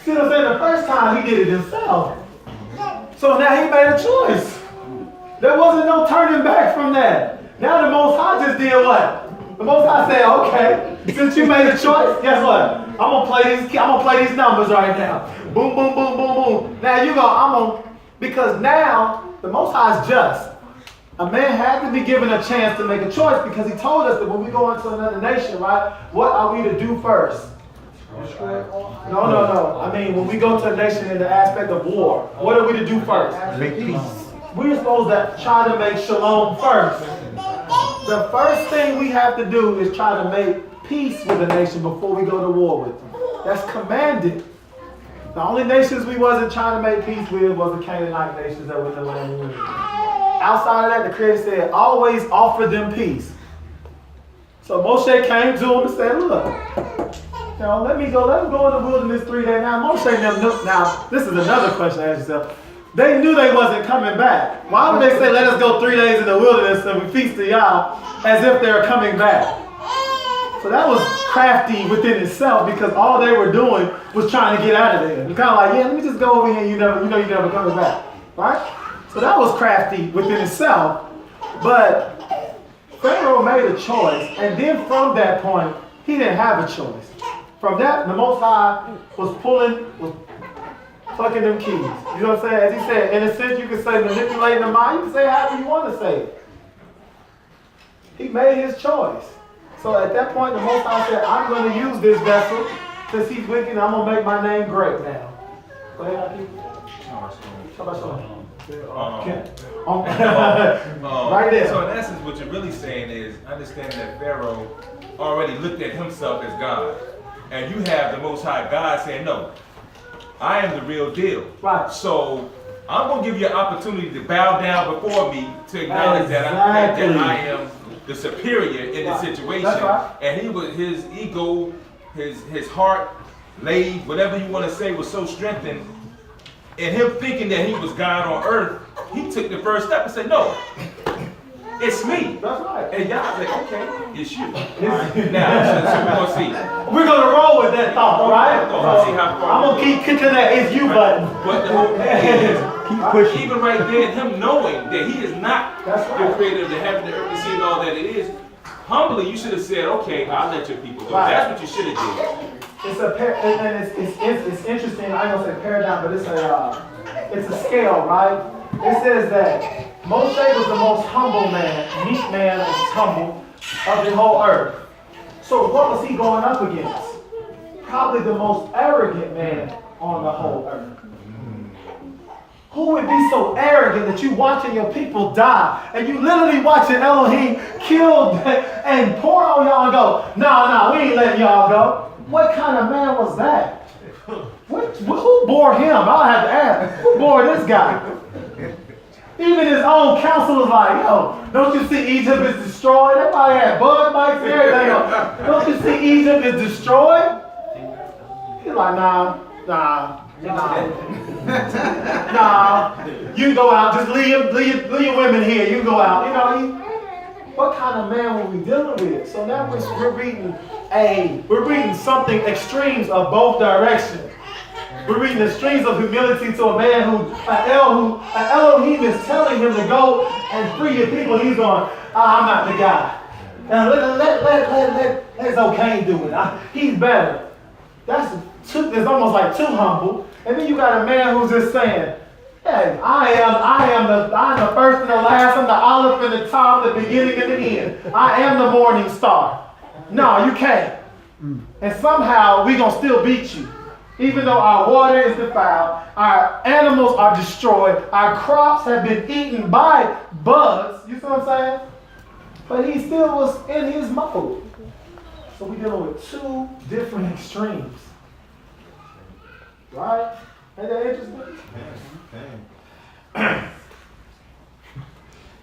See what I'm saying? The first time he did it himself. So now he made a choice. There wasn't no turning back from that. Now the Most High just did what? The Most High said, okay, since you made a choice, guess what? I'm gonna play these numbers right now. Boom, boom, boom, boom, boom. Now because now the Most High is just. A man had to be given a chance to make a choice because he told us that when we go into another nation, right, what are we to do first? No. I mean, when we go to a nation in the aspect of war, what are we to do first? Make peace. We're supposed to try to make shalom first. The first thing we have to do is try to make peace with a nation before we go to war with them. That's commanded. The only nations we wasn't trying to make peace with was the Canaanite nations that were in the land we were. Outside of that, the Creator said, always offer them peace. So Moshe came to him and said, look, let me go in the wilderness 3 days. Now Moshe now this is another question to ask yourself. They knew they wasn't coming back. Why would they say, let us go 3 days in the wilderness and we feast to Yah as if they're coming back? So that was crafty within itself because all they were doing was trying to get out of there. You're kind of like, yeah, let me just go over here and you never coming back, right? So that was crafty within itself. But Pharaoh made a choice, and then from that point, he didn't have a choice. From that, the Most High was plucking them keys. You know what I'm saying? As he said, in a sense, you can say manipulating the mind. You can say however you want to say it. He made his choice. So at that point, the Most High said, I'm going to use this vessel. Since he's wicked, I'm going to make my name great now. Go ahead, Hakeem. Right there. So in essence, what you're really saying is understanding that Pharaoh already looked at himself as God. And you have the Most High God saying, no, I am the real deal. Right. So I'm going to give you an opportunity to bow down before me to acknowledge that I am the superior in the situation. Right. And his ego, his heart, laid, whatever you want to say, was so strengthened. And him thinking that he was God on earth, he took the first step and said, no, it's me. That's right. And y'all like, okay, it's you. Right. Now, so we're going to see. We're going to roll with that thought, right? See how far I'm going to keep kicking that it's you button. But the whole thing is, Keep pushing. even right there, him knowing that he is not That's right. the creator of the heaven, the earth, the sea, and all that it is, humbly you should have said, okay, I'll let your people go. Right. That's what you should have did. It's it's interesting. I ain't gonna say paradigm, but it's a scale, right? It says that Moshe was the most humble man, meek man, that was humble of the whole earth. So what was he going up against? Probably the most arrogant man on the whole earth. Who would be so arrogant that you watching your people die and you literally watching Elohim killed and pour on y'all and go, nah, we ain't letting y'all go. What kind of man was that? Who bore him? I'll have to ask. Who bore this guy? Even his own counsel was like, yo, don't you see Egypt is destroyed? They probably had bug bites and everything. Don't you see Egypt is destroyed? He's like, nah. You go out, just leave your women here, you go out. You know, what kind of man were we dealing with? So now we're reading something extremes of both directions. We're reading extremes of humility to a man who Elohim is telling him to go and free your people. He's going, I'm not the guy. Now let Zocane do it. He's better. It's almost like too humble. And then you got a man who's just saying, hey, I am the first and the last. I'm the olive and the top, the beginning and the end. I am the morning star. No, you can't. And somehow we're going to still beat you. Even though our water is defiled, our animals are destroyed, our crops have been eaten by bugs. You see what I'm saying? But he still was in his mode. So we're dealing with two different extremes. Right? Ain't that interesting?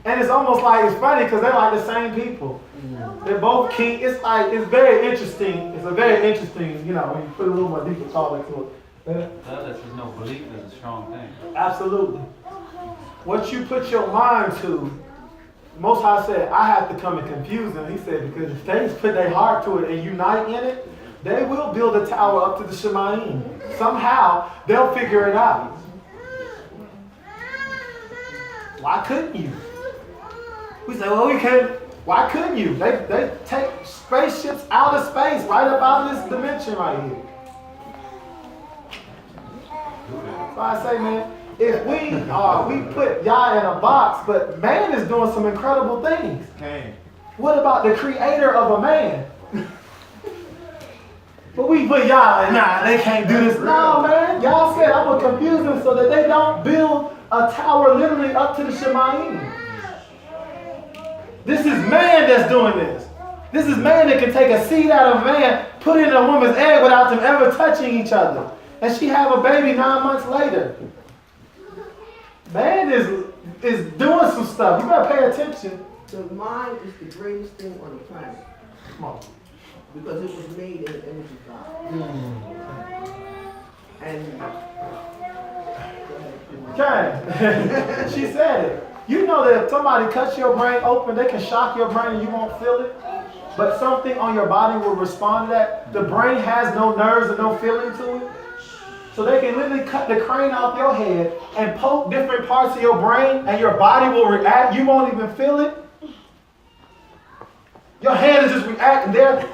And it's almost like, it's funny because they're like the same people. They're both king. It's like, it's very interesting. It's a very interesting, when you put a little more deeper thought into it. That lets us know belief is a strong thing. Absolutely. What you put your mind to, Most High said, I have to come and confuse them. He said, because if they put their heart to it and unite in it, they will build a tower up to the Shemayim. Somehow, they'll figure it out. Why couldn't you? We say, well, we can't. Why couldn't you? They take spaceships out of space, right up out of this dimension right here. So I say, man, if we put Yah in a box, but man is doing some incredible things. What about the creator of a man? But we put Yah, and they can't do this. No, man. Yah said, I'm going to confuse them so that they don't build a tower literally up to the Shemayim. This is man that's doing this. This is man that can take a seed out of a man, put it in a woman's egg without them ever touching each other. And she have a baby 9 months later. Man is doing some stuff. You better pay attention. The mind is the greatest thing on the planet. Come on. Because it was made in the image of God. And okay. She said it. You know that if somebody cuts your brain open, they can shock your brain and you won't feel it. But something on your body will respond to that. The brain has no nerves and no feeling to it. So they can literally cut the crane off your head and poke different parts of your brain and your body will react. You won't even feel it. Your hand is just reacting there.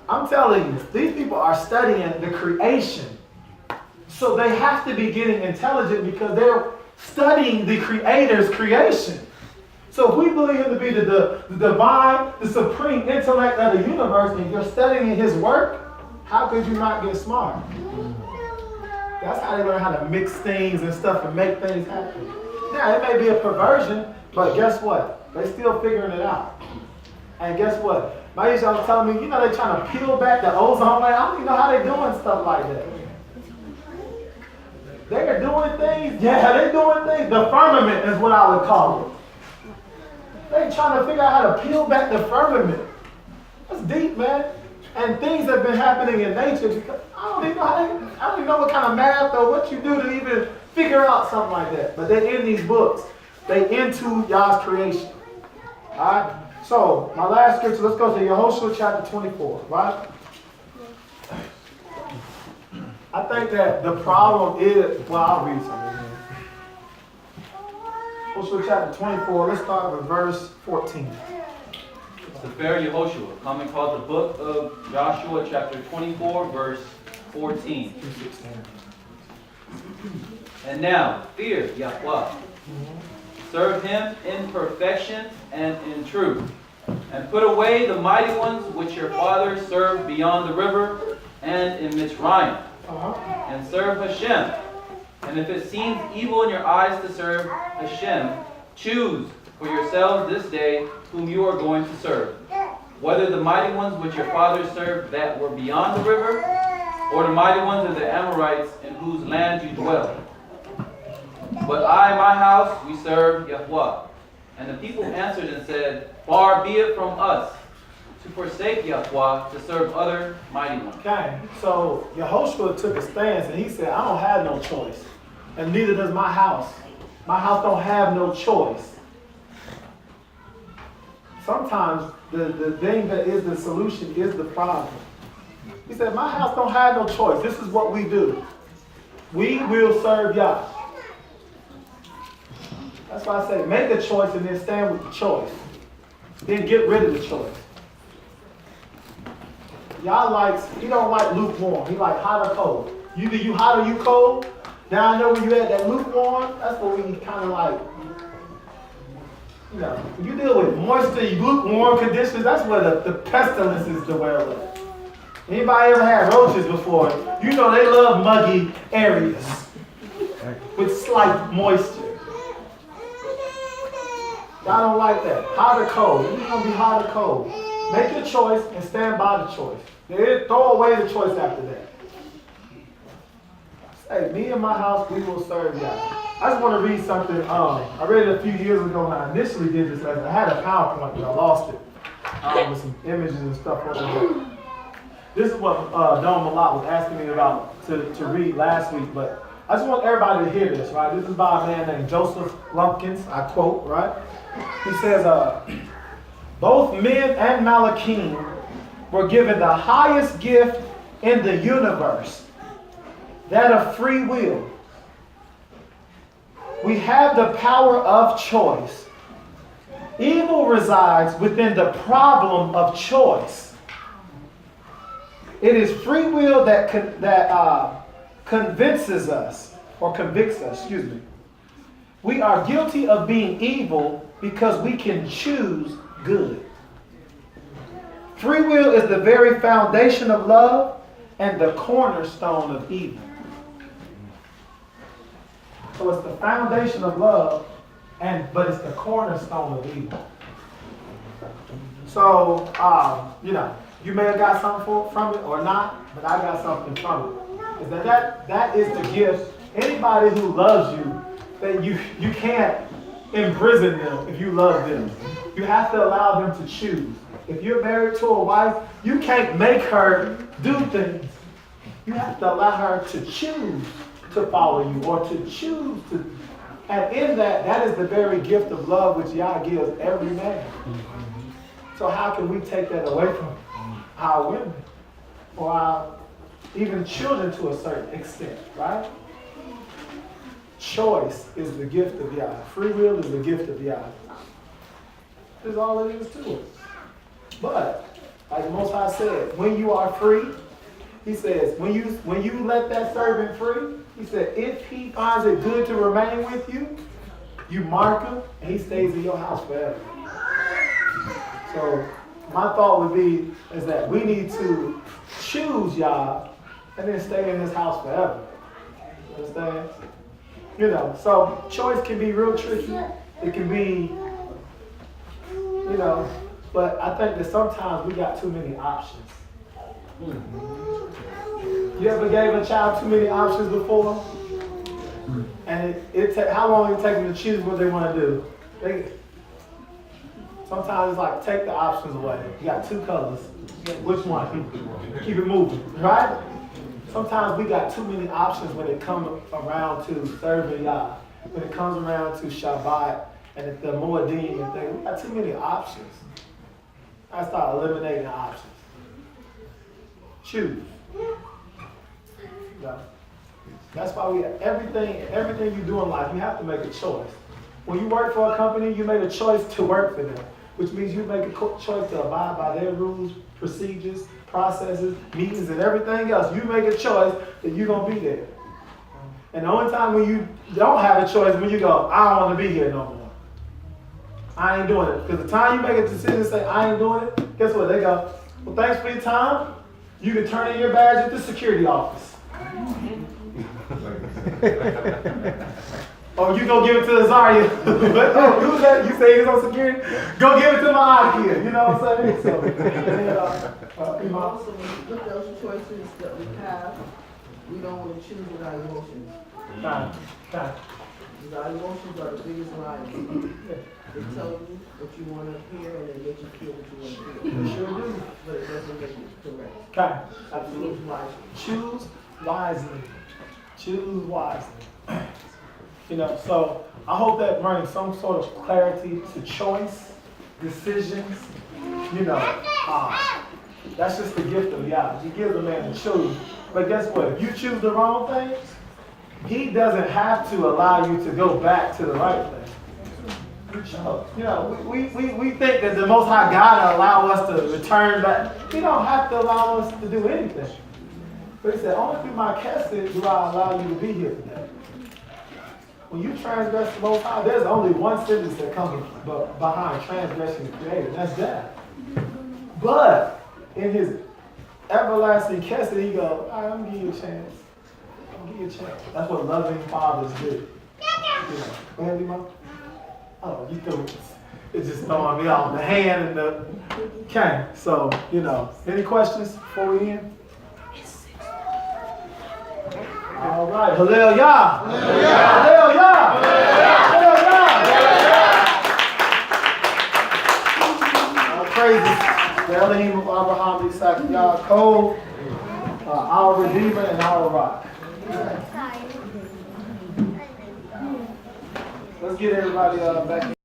I'm telling you, these people are studying the creation. So they have to be getting intelligent because they're studying the Creator's creation. So if we believe him to be the divine, the supreme intellect of the universe, and you're studying his work, how could you not get smart? That's how they learn how to mix things and stuff and make things happen. Now, it may be a perversion, but guess what? They're still figuring it out. And guess what? My used to tell me, they're trying to peel back the ozone layer. I don't even know how they're doing stuff like that. They're doing things. Yeah, they're doing things. The firmament is what I would call it. They're trying to figure out how to peel back the firmament. That's deep, man. And things have been happening in nature because I don't even know what kind of math or what you do to even figure out something like that. But they're in these books. They into Yah's creation. Alright? So, my last scripture, let's go to Yehoshua chapter 24, right? I think that the problem is, I'll read something here. Yehoshua chapter 24, let's start with verse 14. Sefer Yehoshua, commonly called the book of Joshua, chapter 24, verse 14. And now, fear Yahweh. Serve him in perfection and in truth. And put away the mighty ones which your fathers served beyond the river and in Mitzrayim. And serve Hashem. And if it seems evil in your eyes to serve Hashem, choose for yourselves this day whom you are going to serve, whether the mighty ones which your fathers served that were beyond the river, or the mighty ones of the Amorites in whose land you dwell. But I and my house, we serve Yahweh. And the people answered and said, far be it from us to forsake Yahweh to serve other mighty ones. Okay, so Yehoshua took a stance and he said, I don't have no choice. And neither does my house. My house don't have no choice. Sometimes the thing that is the solution is the problem. He said, my house don't have no choice. This is what we do. We will serve Yah. That's why I say make a choice and then stand with the choice. Then get rid of the choice. He don't like lukewarm. He like hot or cold. Either you hot or you cold. Down there when you had that lukewarm, that's what we kind of like. When you deal with moisture, lukewarm conditions, that's where the pestilence is the well of. Anybody ever had roaches before? You know they love muggy areas with slight moisture. Y'all don't like that. Hot or cold. You're going to be hot or cold. Make your choice and stand by the choice. Throw away the choice after that. Hey, me and my house, we will serve Yah. I just want to read something. I read it a few years ago when I initially did this lesson. I had a PowerPoint, but I lost it with some images and stuff on it. This is what Don Malott was asking me about to read last week, but I just want everybody to hear this, right? This is by a man named Joseph Lumpkins, I quote, right? He says, both men and Malachim were given the highest gift in the universe, that of free will. We have the power of choice. Evil resides within the problem of choice. It is free will that convinces us, or convicts us, excuse me. We are guilty of being evil because we can choose good. Free will is the very foundation of love and the cornerstone of evil. So it's the foundation of love, but it's the cornerstone of evil. So, you may have got something from it or not, but I got something from it. Is that is the gift. Anybody who loves you, that you can't imprison them if you love them. You have to allow them to choose. If you're married to a wife, you can't make her do things. You have to allow her to choose to follow you or to choose to. And in that is the very gift of love which Yah gives every man. So how can we take that away from our women or our even children to a certain extent, right? Choice is the gift of Yah. Free will is the gift of Yah. That's all it is to it. But, like the Most High said, when you are free, he says, when you let that servant free, he said, if he finds it good to remain with you, you mark him, and he stays in your house forever. So, my thought would be is that we need to choose Yah and then stay in his house forever. You understand? So choice can be real tricky. It can be, but I think that sometimes we got too many options. You ever gave a child too many options before? And how long it take them to choose what they want to do? Sometimes it's like, take the options away. You got two colors. Which one? Keep it moving, right? Sometimes we got too many options when it comes around to serving Yah. When it comes around to Shabbat and the Moedim and things, we got too many options. I start eliminating options. Choose. Yeah. That's why everything you do in life, you have to make a choice. When you work for a company, you make a choice to work for them, which means you make a choice to abide by their rules, procedures, processes, meetings, and everything else. You make a choice that you're going to be there. And the only time when you don't have a choice, when you go, I don't want to be here no more. I ain't doing it. Because the time you make a decision and say, I ain't doing it, guess what? They go, well, thanks for your time. You can turn in your badge at the security office. Oh, you go give it to Azaria. Who's that? You say he's on security? Go give it to my kid. You know what I'm saying? So, also, when you look at those choices that we have, we don't want to choose with our emotions. Because our emotions are the biggest liars. They tell you what you want to hear and they make you feel what you want to hear. They sure do. But it doesn't make it correct. Okay. Absolutely. Choose wisely. Choose wisely. So I hope that brings some sort of clarity to choice, decisions. That's just the gift of Yah. He gives a man to choose. But guess what? If you choose the wrong thing, he doesn't have to allow you to go back to the right thing. We think that the Most High God will allow us to return back. He don't have to allow us to do anything. But he said, only through my chesed do I allow you to be here today. When you transgress the Most High, there's only one sentence that comes behind transgression created, and that's death. But in his everlasting chesed, he goes, all right, I'm going to give you a chance. I'm going to give you a chance. That's what loving fathers do. Go ahead, Limo. Oh, you threw it's just throwing me off the hand and the. Okay, so, any questions before we end? All right. Hallelujah. Hallelujah. Hallelujah. All praises. The Elohim of Abraham, Isaac, Yaakov, our Redeemer and our Rock. Let's get everybody back in.